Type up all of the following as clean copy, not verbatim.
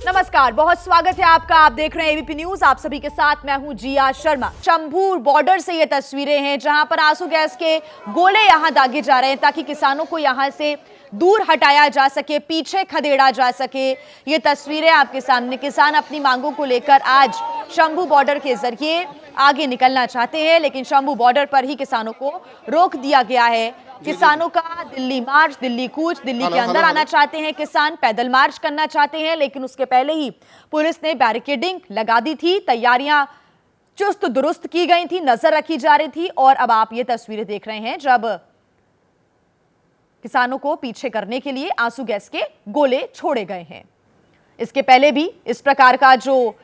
नमस्कार, बहुत स्वागत है आपका। आप देख रहे हैं एबीपी न्यूज। आप सभी के साथ मैं हूं जिया शर्मा। शंभू बॉर्डर से ये तस्वीरें हैं जहां पर आंसू गैस के गोले यहां दागे जा रहे हैं ताकि किसानों को यहां से दूर हटाया जा सके, पीछे खदेड़ा जा सके। ये तस्वीरें आपके सामने। किसान अपनी मांगों को लेकर आज शंभू बॉर्डर के जरिए आगे निकलना चाहते हैं, लेकिन शंभू बॉर्डर पर ही किसानों को रोक दिया गया है। किसानों का दिल्ली मार्च, दिल्ली कूच, दिल्ली के अंदर आना चाहते हैं किसान, पैदल मार्च करना चाहते हैं, लेकिन उसके पहले ही पुलिस ने बैरिकेडिंग लगा दी थी। तैयारियां चुस्त दुरुस्त की गई थी, नजर रखी जा रही थी। और अब आप ये तस्वीरें देख रहे हैं जब किसानों को पीछे करने के लिए आंसू गैस के गोले छोड़े गए हैं। इसके पहले भी इस प्रकार का जो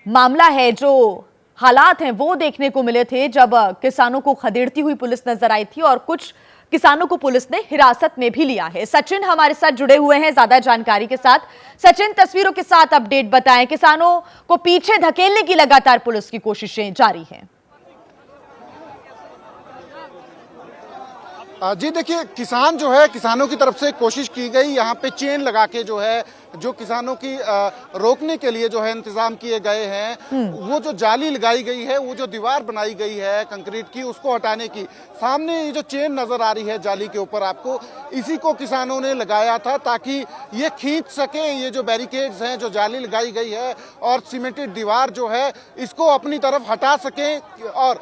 मामला है, जो हालात हैं, वो देखने को मिले थे जब किसानों को खदेड़ती हुई पुलिस नजर आई थी और कुछ किसानों को पुलिस ने हिरासत में भी लिया है। सचिन हमारे साथ जुड़े हुए हैं ज्यादा जानकारी के साथ। सचिन, तस्वीरों के साथ अपडेट बताएं। किसानों को पीछे धकेलने की लगातार पुलिस की कोशिशें जारी हैं। जी देखिए, किसान जो है, किसानों की तरफ से कोशिश की गई, यहाँ पे चेन लगा के जो है, जो किसानों की रोकने के लिए जो है इंतजाम किए गए हैं। वो जो जाली लगाई गई है, वो जो दीवार बनाई गई है कंक्रीट की, उसको हटाने की। सामने ये जो चेन नजर आ रही है जाली के ऊपर आपको, इसी को किसानों ने लगाया था ताकि ये खींच सके ये जो बैरिकेड्स हैं, जो जाली लगाई गई है और सीमेंटेड दीवार जो है, इसको अपनी तरफ हटा सकें। और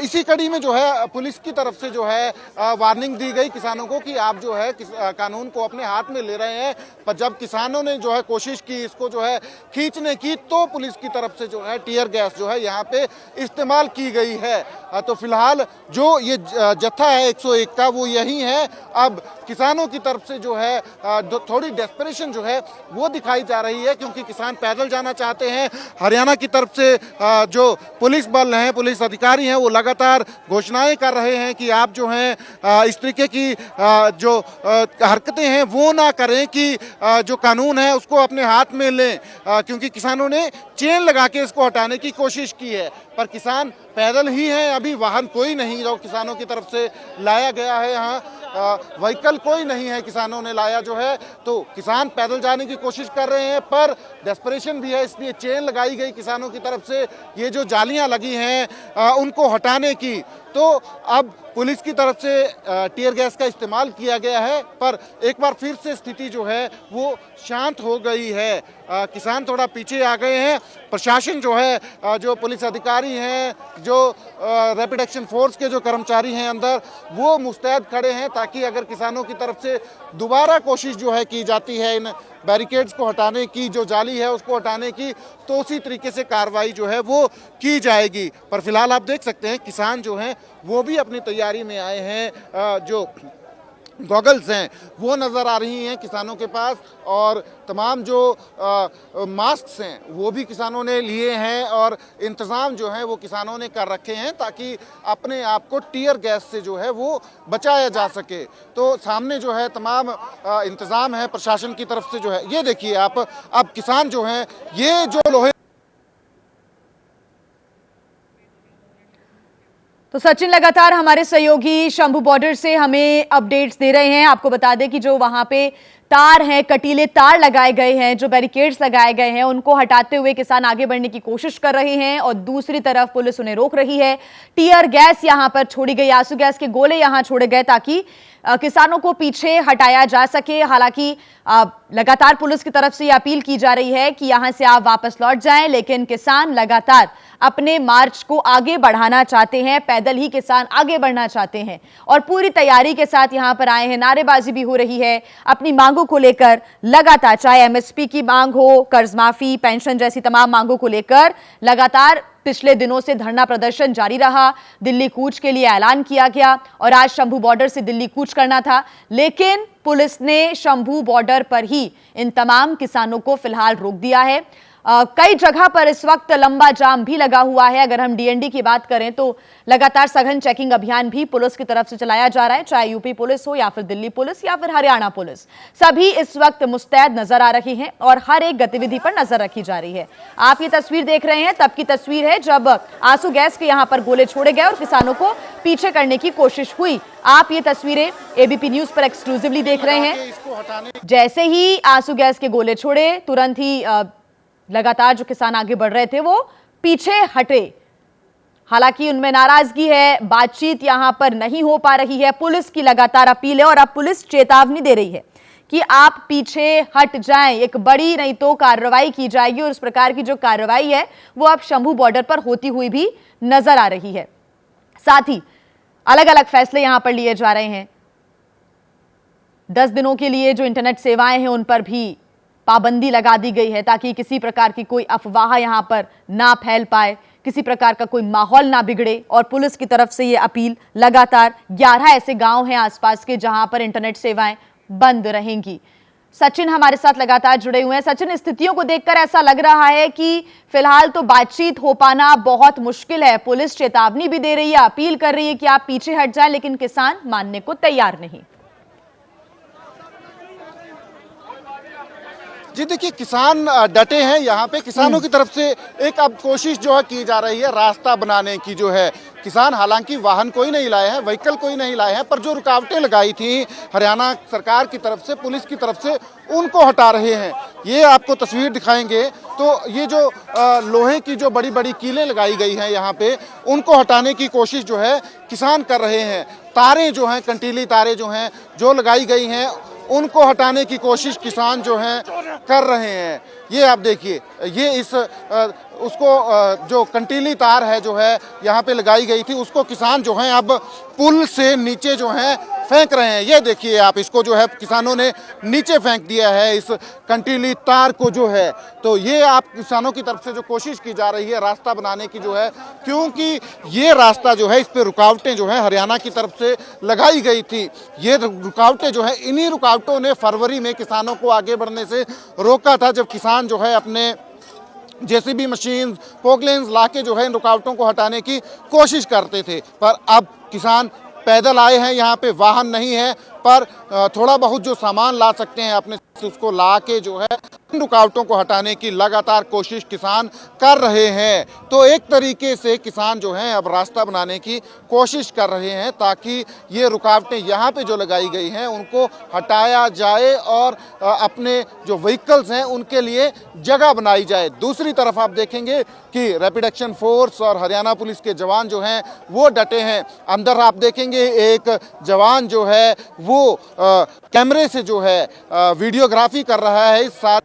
इसी कड़ी में जो है पुलिस की तरफ से जो है वार्निंग दी गई किसानों को कि आप जो है कानून को अपने हाथ में ले रहे हैं। पर जब किसानों ने जो है कोशिश की इसको जो है खींचने की, तो पुलिस की तरफ से जो है टीयर गैस जो है यहाँ पे इस्तेमाल की गई है। तो फिलहाल जो ये जत्था है 101 का, वो यही है। अब किसानों की तरफ से जो है थोड़ी डेस्परेशन जो है वो दिखाई जा रही है, क्योंकि किसान पैदल जाना चाहते हैं। हरियाणा की तरफ से जो पुलिस बल हैं, पुलिस अधिकारी हैं, वो लगातार घोषणाएं कर रहे हैं कि आप जो हैं इस तरीके की जो हरकतें हैं वो ना करें, कि जो कानून है उसको अपने हाथ में लें, क्योंकि किसानों ने चेन लगा के इसको हटाने की कोशिश की है। पर किसान पैदल ही हैं, अभी वाहन कोई नहीं जो किसानों की तरफ से लाया गया है। यहाँ व्हीकल कोई नहीं है किसानों ने लाया जो है, तो किसान पैदल जाने की कोशिश कर रहे हैं। पर डेस्परेशन भी है, इसलिए चेन लगाई गई किसानों की तरफ से। ये जो जालियां लगी हैं उनको हटाने की, तो अब पुलिस की तरफ से टीयर गैस का इस्तेमाल किया गया है। पर एक बार फिर से स्थिति जो है वो शांत हो गई है। किसान थोड़ा पीछे आ गए हैं। प्रशासन जो है, जो पुलिस अधिकारी हैं, जो रैपिड एक्शन फोर्स के जो कर्मचारी हैं अंदर, वो मुस्तैद खड़े हैं ताकि अगर किसानों की तरफ से दोबारा कोशिश जो है की जाती है इन बैरिकेड्स को हटाने की, जो जाली है उसको हटाने की, तो उसी तरीके से कार्रवाई जो है वो की जाएगी। पर फिलहाल आप देख सकते हैं किसान जो हैं वो भी अपनी तैयारी में आए हैं। जो गॉगल्स हैं वो नज़र आ रही हैं किसानों के पास, और तमाम जो मास्क्स हैं वो भी किसानों ने लिए हैं, और इंतज़ाम जो है वो किसानों ने कर रखे हैं ताकि अपने आप को टीयर गैस से जो है वो बचाया जा सके। तो सामने जो है तमाम इंतज़ाम है प्रशासन की तरफ से जो है। ये देखिए आप, अब किसान जो हैं ये जो लोहे। तो सचिन लगातार हमारे सहयोगी शंभू बॉर्डर से हमें अपडेट्स दे रहे हैं। आपको बता दें कि जो वहां पे तार हैं, कटीले तार लगाए गए हैं, जो बैरिकेड्स लगाए गए हैं, उनको हटाते हुए किसान आगे बढ़ने की कोशिश कर रहे हैं और दूसरी तरफ पुलिस उन्हें रोक रही है। टीयर गैस यहां पर छोड़ी गई, आंसू गैस के गोले यहां छोड़े गए ताकि किसानों को पीछे हटाया जा सके। हालांकि लगातार पुलिस की तरफ से यह अपील की जा रही है कि यहां से आप वापस लौट जाएं, लेकिन किसान लगातार अपने मार्च को आगे बढ़ाना चाहते हैं। पैदल ही किसान आगे बढ़ना चाहते हैं और पूरी तैयारी के साथ यहां पर आए हैं। नारेबाजी भी हो रही है अपनी मांगों को लेकर लगातार, चाहे एमएसपी की मांग हो, कर्ज माफी, पेंशन जैसी तमाम मांगों को लेकर लगातार पिछले दिनों से धरना प्रदर्शन जारी रहा। दिल्ली कूच के लिए ऐलान किया गया और आज शंभू बॉर्डर से दिल्ली कूच करना था, लेकिन पुलिस ने शंभू बॉर्डर पर ही इन तमाम किसानों को फिलहाल रोक दिया है। कई जगह पर इस वक्त लंबा जाम भी लगा हुआ है। अगर हम डीएनडी की बात करें तो लगातार सघन चेकिंग अभियान भी पुलिस की तरफ से चलाया जा रहा है, चाहे यूपी पुलिस हो या फिर दिल्ली पुलिस या फिर हरियाणा पुलिस, सभी इस वक्त मुस्तैद नजर आ रही हैं और हर एक गतिविधि पर नजर रखी जा रही है। आप ये तस्वीर देख रहे हैं, तब की तस्वीर है जब आंसू गैस के यहां पर गोले छोड़े गए और किसानों को पीछे करने की कोशिश हुई। आप ये तस्वीरें एबीपी न्यूज पर एक्सक्लूसिवली देख रहे हैं। जैसे ही आंसू गैस के गोले छोड़े, तुरंत ही लगातार जो किसान आगे बढ़ रहे थे वो पीछे हटे। हालांकि उनमें नाराजगी है, बातचीत यहां पर नहीं हो पा रही है। पुलिस की लगातार अपील है और अब पुलिस चेतावनी दे रही है कि आप पीछे हट जाएं, एक बड़ी नहीं तो कार्रवाई की जाएगी। और इस प्रकार की जो कार्रवाई है वो अब शंभू बॉर्डर पर होती हुई भी नजर आ रही है। साथ ही अलग अलग फैसले यहां पर लिए जा रहे हैं। 10 दिनों के लिए जो इंटरनेट सेवाएं हैं उन पर भी पाबंदी लगा दी गई है ताकि किसी प्रकार की कोई अफवाह यहां पर ना फैल पाए, किसी प्रकार का कोई माहौल ना बिगड़े। और पुलिस की तरफ से ये अपील लगातार 11 ऐसे गांव हैं आसपास के जहां पर इंटरनेट सेवाएं बंद रहेंगी। सचिन हमारे साथ लगातार जुड़े हुए हैं। सचिन, स्थितियों को देखकर ऐसा लग रहा है कि फिलहाल तो बातचीत हो पाना बहुत मुश्किल है। पुलिस चेतावनी भी दे रही है, अपील कर रही है कि आप पीछे हट जाएं, लेकिन किसान मानने को तैयार नहीं। जी देखिए, किसान डटे हैं यहाँ पे। किसानों की तरफ से एक अब कोशिश जो है की जा रही है रास्ता बनाने की जो है। किसान हालांकि वाहन कोई नहीं लाए हैं, व्हीकल कोई नहीं लाए हैं, पर जो रुकावटें लगाई थी हरियाणा सरकार की तरफ से, पुलिस की तरफ से, उनको हटा रहे हैं। ये आपको तस्वीर दिखाएंगे तो ये जो लोहे की जो बड़ी बड़ी कीलें लगाई गई हैं यहाँ पे, उनको हटाने की कोशिश जो है किसान कर रहे हैं। तारें जो हैं, कंटीली तारें जो हैं जो लगाई गई हैं, उनको हटाने की कोशिश किसान जो हैं कर रहे हैं। ये आप देखिए, ये इस उसको जो कंटीली तार है जो है यहाँ पे लगाई गई थी, उसको किसान जो हैं अब पुल से नीचे जो हैं फेंक रहे हैं। ये देखिए आप, इसको जो है किसानों ने नीचे फेंक दिया है इस कंटीली तार को जो है। तो ये आप किसानों की तरफ से जो कोशिश की जा रही है रास्ता बनाने की जो है, क्योंकि ये रास्ता जो है इस पे रुकावटें जो है हरियाणा की तरफ से लगाई गई थी। ये रुकावटें जो है, इन्हीं रुकावटों ने फरवरी में किसानों को आगे बढ़ने से रोका था, जब किसान जो है अपने जेसीबी मशीन, पोकलेन्स लाके जो है इन रुकावटों को हटाने की कोशिश करते थे। पर अब किसान पैदल आए हैं, यहाँ पे वाहन नहीं है, पर थोड़ा बहुत जो सामान ला सकते हैं अपने से उसको ला के जो है इन रुकावटों को हटाने की लगातार कोशिश किसान कर रहे हैं। तो एक तरीके से किसान जो हैं अब रास्ता बनाने की कोशिश कर रहे हैं ताकि ये रुकावटें यहाँ पे जो लगाई गई हैं उनको हटाया जाए और अपने जो व्हीकल्स हैं उनके लिए जगह बनाई जाए। दूसरी तरफ आप देखेंगे कि रैपिड एक्शन फोर्स और हरियाणा पुलिस के जवान जो हैं वो डटे हैं। अंदर आप देखेंगे एक जवान जो है वो कैमरे से जो है वीडियोग्राफी कर रहा है इस सारी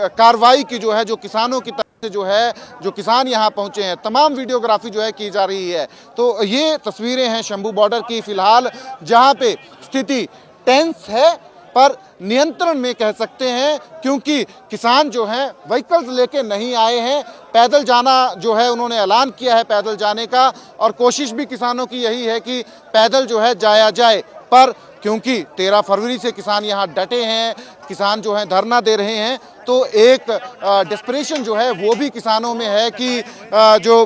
कार्रवाई की जो है, जो किसानों की तरफ से जो है, जो किसान यहाँ पहुंचे हैं, तमाम वीडियोग्राफी जो है की जा रही है। तो ये तस्वीरें हैं शंभू बॉर्डर की फिलहाल, जहाँ पे स्थिति टेंस है पर नियंत्रण में कह सकते हैं, क्योंकि किसान जो हैं व्हीकल्स लेके नहीं आए हैं। पैदल जाना जो है उन्होंने ऐलान किया है पैदल जाने का, और कोशिश भी किसानों की यही है कि पैदल जो है जाया जाए। पर क्योंकि 13 फरवरी से किसान यहाँ डटे हैं, किसान जो हैं धरना दे रहे हैं, तो एक डिस्परेशन जो है वो भी किसानों में है कि जो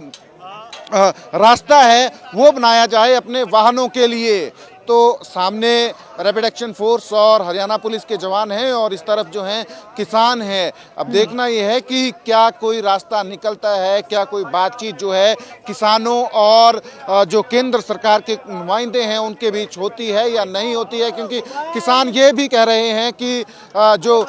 रास्ता है वो बनाया जाए अपने वाहनों के लिए। तो सामने रैपिड एक्शन फोर्स और हरियाणा पुलिस के जवान हैं और इस तरफ जो हैं किसान हैं। अब देखना ये है कि क्या कोई रास्ता निकलता है, क्या कोई बातचीत जो है किसानों और जो केंद्र सरकार के नुमाइंदे हैं उनके बीच होती है या नहीं होती है। क्योंकि किसान ये भी कह रहे हैं कि जो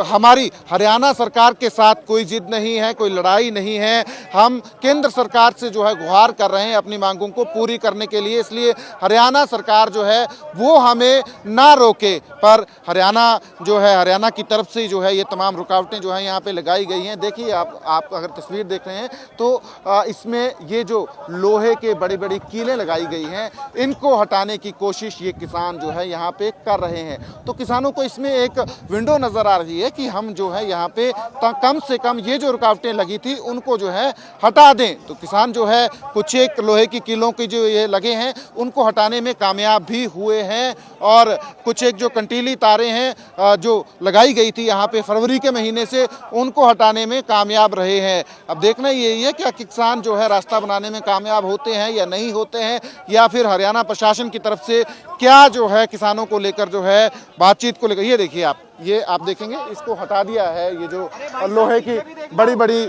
हमारी हरियाणा सरकार के साथ कोई जिद नहीं है, कोई लड़ाई नहीं है, हम केंद्र सरकार से जो है गुहार कर रहे हैं अपनी मांगों को पूरी करने के लिए, इसलिए हरियाणा सरकार जो है वो हमें ना रोके। पर हरियाणा जो है, हरियाणा की तरफ से जो है ये तमाम रुकावटें जो हैं यहाँ पे लगाई गई हैं। देखिए आप अगर तस्वीर देख रहे हैं तो इसमें ये जो लोहे के बड़ी बड़ी कीलें लगाई गई हैं इनको हटाने की कोशिश ये किसान जो है यहाँ पे कर रहे हैं। तो किसानों को इसमें एक विंडो नज़र आ रही है कि हम जो है यहाँ पे कम से कम ये जो रुकावटें लगी थी उनको जो है हटा दें। तो किसान जो है कुछ एक लोहे की कीलों की जो ये लगे हैं उनको हटाने में कामयाब भी हुए हैं और और कुछ एक जो कंटीली तारें हैं जो लगाई गई थी यहाँ पे फरवरी के महीने से, उनको हटाने में कामयाब रहे हैं। अब देखना यही है क्या किसान जो है रास्ता बनाने में कामयाब होते हैं या नहीं होते हैं, या फिर हरियाणा प्रशासन की तरफ से क्या जो है किसानों को लेकर जो है बातचीत को लेकर। ये देखिए ये आप देखेंगे इसको हटा दिया है, ये जो लोहे की बड़ी बड़ी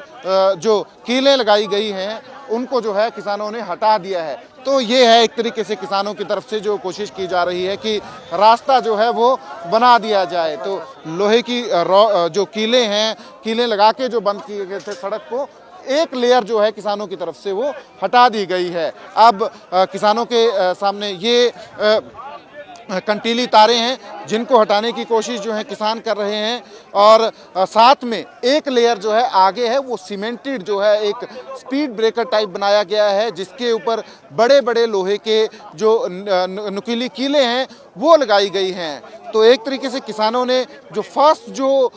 जो कीलें लगाई गई हैं उनको जो है किसानों ने हटा दिया है। तो ये है एक तरीके से किसानों की तरफ से जो कोशिश की जा रही है कि रास्ता जो है वो बना दिया जाए। तो लोहे की जो कीलें हैं, कीलें लगा के जो बंद किए गए थे सड़क को, एक लेयर जो है किसानों की तरफ से वो हटा दी गई है। अब किसानों के सामने ये कंटीली तारें हैं जिनको हटाने की कोशिश जो है किसान कर रहे हैं, और साथ में एक लेयर जो है आगे है वो सीमेंटेड जो है एक स्पीड ब्रेकर टाइप बनाया गया है, जिसके ऊपर बड़े बड़े लोहे के जो नुकीली कीलें हैं वो लगाई गई हैं। तो एक तरीके से किसानों ने जो फर्स्ट जो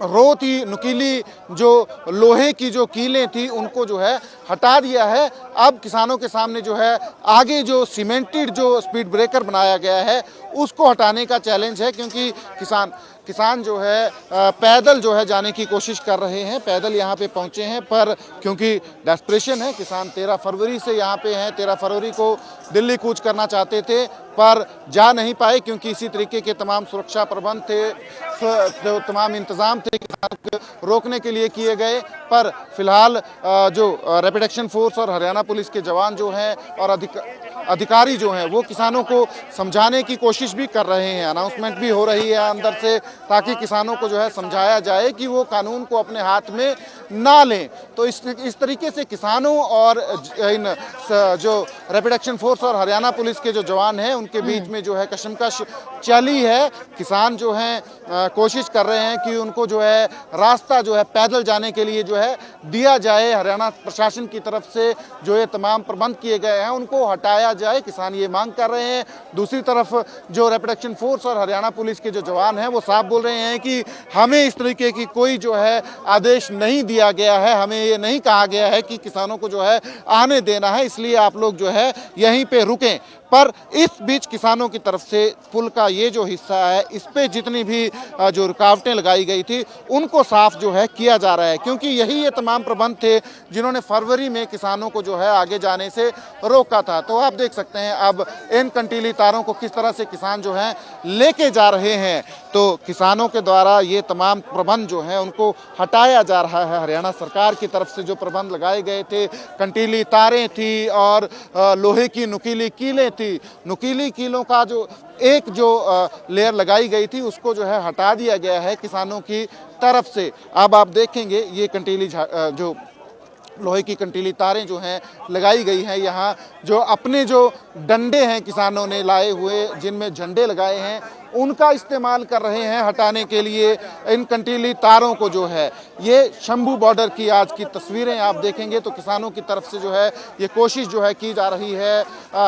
रो थी, नुकीली जो लोहे की जो कीलें थी, उनको जो है हटा दिया है। अब किसानों के सामने जो है आगे जो सीमेंटेड जो स्पीड ब्रेकर बनाया गया है उसको हटाने का चैलेंज है, क्योंकि किसान जो है पैदल जो है जाने की कोशिश कर रहे हैं, पैदल यहाँ पे पहुँचे हैं, पर क्योंकि डेस्परेशन है, किसान 13 फरवरी से यहाँ पे हैं। 13 फरवरी को दिल्ली कूच करना चाहते थे पर जा नहीं पाए, क्योंकि इसी तरीके के तमाम सुरक्षा प्रबंध थे, जो तमाम इंतजाम थे किसानों को रोकने के लिए किए गए। पर फिलहाल जो रैपिड एक्शन फोर्स और हरियाणा पुलिस के जवान जो हैं और अधिकारी जो हैं वो किसानों को समझाने की कोशिश भी कर रहे हैं। अनाउंसमेंट भी हो रही है अंदर से, ताकि किसानों को जो है समझाया जाए कि वो कानून को अपने हाथ में ना लें। तो इस तरीके से किसानों और इन जो रैपिड एक्शन फोर्स और हरियाणा पुलिस के जो जवान हैं उनके बीच में जो है कशमकश चली है। किसान जो हैं कोशिश कर रहे हैं कि उनको जो है रास्ता जो है पैदल जाने के लिए जो है दिया जाए। हरियाणा प्रशासन की तरफ से जो ये तमाम प्रबंध किए गए हैं उनको हटाया जाए, किसान ये मांग कर रहे हैं। दूसरी तरफ जो रैपिड एक्शन फोर्स और हरियाणा पुलिस के जो जवान हैं वो साफ बोल रहे हैं कि हमें इस तरीके की कोई जो है आदेश नहीं दिया गया है, हमें ये नहीं कहा गया है कि किसानों को जो है आने देना है, इसलिए आप लोग जो है यहीं पे रुकें। पर इस बीच किसानों की तरफ से पुल का ये जो हिस्सा है इस पे जितनी भी जो रुकावटें लगाई गई थी उनको साफ जो है किया जा रहा है, क्योंकि यही ये तमाम प्रबंध थे जिन्होंने फरवरी में किसानों को जो है आगे जाने से रोका था। तो आप देख सकते हैं अब इन कंटीली तारों को किस तरह से किसान जो हैं लेके जा रहे हैं। तो किसानों के द्वारा ये तमाम प्रबंध जो हैं उनको हटाया जा रहा है। हरियाणा सरकार की तरफ से जो प्रबंध लगाए गए थे, कंटीली तारें थी और लोहे की नुकीली कीलें थी, नुकीली कीलों का जो एक जो लेयर लगाई गई थी उसको जो है हटा दिया गया है किसानों की तरफ से। अब आप देखेंगे ये कंटीली जो लोहे की कंटीली तारें जो हैं लगाई गई हैं, यहाँ जो अपने जो डंडे हैं किसानों ने लाए हुए जिनमें झंडे लगाए हैं उनका इस्तेमाल कर रहे हैं हटाने के लिए इन कंटीली तारों को। जो है ये शंभू बॉर्डर की आज की तस्वीरें आप देखेंगे तो किसानों की तरफ से जो है ये कोशिश जो है की जा रही है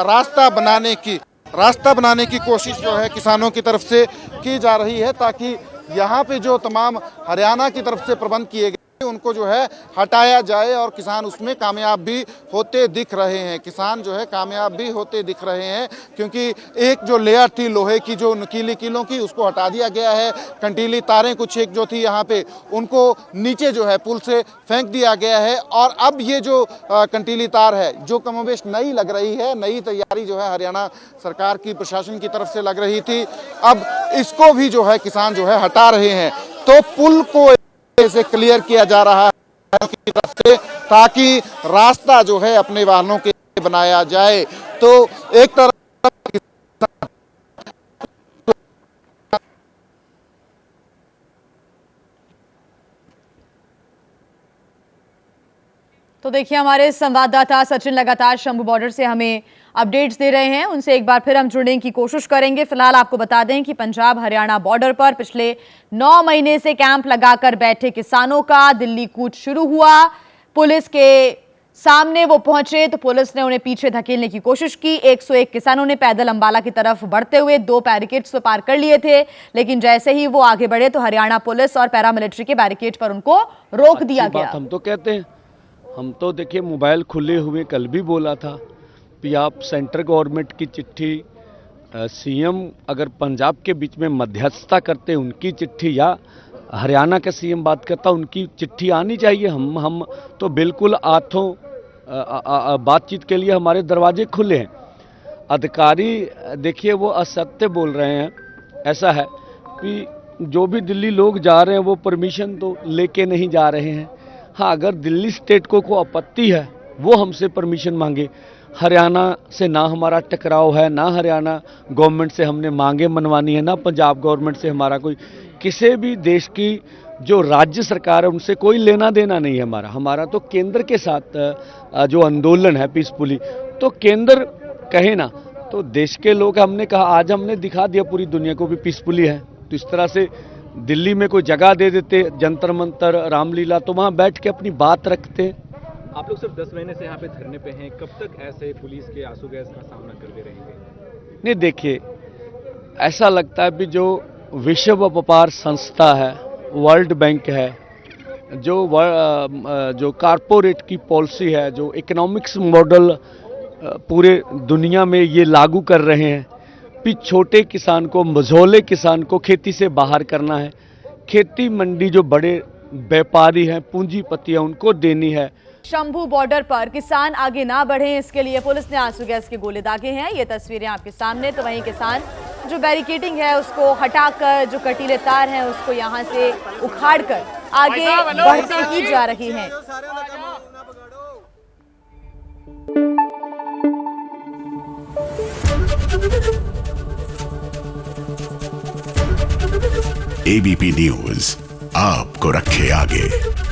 रास्ता बनाने की कोशिश जो है किसानों की तरफ से की जा रही है, ताकि यहाँ पे जो तमाम हरियाणा की तरफ से प्रबंध किए गए उनको जो है हटाया जाए, और किसान उसमें कामयाब भी होते दिख रहे हैं। किसान जो है कामयाब भी होते दिख रहे हैं, क्योंकि एक जो लेयर थी लोहे की जो नुकीली कीलों की उसको हटा दिया गया है। कंटीली तारें कुछ एक जो थी यहाँ पे उनको नीचे जो है पुल से फेंक दिया गया है, और अब ये जो कंटीली तार है जो कमोबेश नई लग रही है, नई तैयारी जो है हरियाणा सरकार की प्रशासन की तरफ से लग रही थी, अब इसको भी जो है किसान जो है हटा रहे हैं। तो पुल को से क्लियर किया जा रहा है की तरफ से, ताकि रास्ता जो है अपने वाहनों के बनाया जाए। तो एक तरफ तो देखिए हमारे संवाददाता सचिन लगातार शंभू बॉर्डर से हमें अपडेट्स दे रहे हैं, उनसे एक बार फिर हम जुड़ने की कोशिश करेंगे। फिलहाल आपको बता दें कि पंजाब हरियाणा बॉर्डर पर पिछले 9 महीने से कैंप लगाकर बैठे किसानों का दिल्ली कूच शुरू हुआ। पुलिस के सामने वो पहुंचे तो पुलिस ने उन्हें पीछे धकेलने की कोशिश की। 101 किसानों ने पैदल अंबाला की तरफ बढ़ते हुए 2 बैरिकेड्स तो पार कर लिए थे, लेकिन जैसे ही वो आगे बढ़े तो हरियाणा पुलिस और पैरामिलिट्री के बैरिकेड पर उनको रोक दिया गया। हम तो कहते हैं, हम तो देखिए मोबाइल खुले हुए, कल भी बोला था कि आप सेंट्रल गवर्नमेंट की चिट्ठी सीएम अगर पंजाब के बीच में मध्यस्थता करते उनकी चिट्ठी, या हरियाणा का सीएम बात करता उनकी चिट्ठी आनी चाहिए। हम तो बिल्कुल आठों बातचीत के लिए हमारे दरवाजे खुले हैं। अधिकारी देखिए वो असत्य बोल रहे हैं। ऐसा है कि जो भी दिल्ली लोग जा रहे हैं वो परमिशन तो लेके नहीं जा रहे हैं। हाँ, अगर दिल्ली स्टेट को आपत्ति है वो हमसे परमिशन मांगे। हरियाणा से ना हमारा टकराव है, ना हरियाणा गवर्नमेंट से हमने मांगे मनवानी है, ना पंजाब गवर्नमेंट से हमारा कोई, किसी भी देश की जो राज्य सरकार है उनसे कोई लेना देना नहीं है हमारा तो केंद्र के साथ जो आंदोलन है पीसफुली, तो केंद्र कहे ना तो देश के लोग, हमने कहा आज हमने दिखा दिया पूरी दुनिया को भी पीसफुली है। तो इस तरह से दिल्ली में कोई जगह दे देते, जंतर मंतर, रामलीला, तो वहाँ बैठ के अपनी बात रखते। आप लोग सिर्फ 10 महीने से यहाँ पे धरने पे हैं, कब तक ऐसे पुलिस के आंसू गैस का सामना करते रहेंगे? नहीं, देखिए ऐसा लगता है कि जो विश्व व्यापार संस्था है, वर्ल्ड बैंक है, जो कारपोरेट की पॉलिसी है, जो इकोनॉमिक्स मॉडल पूरे दुनिया में ये लागू कर रहे हैं कि छोटे किसान को, मझोले किसान को खेती से बाहर करना है, खेती मंडी जो बड़े व्यापारी हैं, पूंजीपति हैं, उनको देनी है। शंभू बॉर्डर पर किसान आगे ना बढ़े, इसके लिए पुलिस ने आंसू गैस के गोले दागे हैं। ये तस्वीरें आपके सामने। तो वहीं किसान जो बैरिकेडिंग है उसको हटाकर, जो कटीले तार हैं उसको यहां से उखाड़कर आगे बढ़ते ही जा रही हैं। एबीपी न्यूज आपको रखे आगे।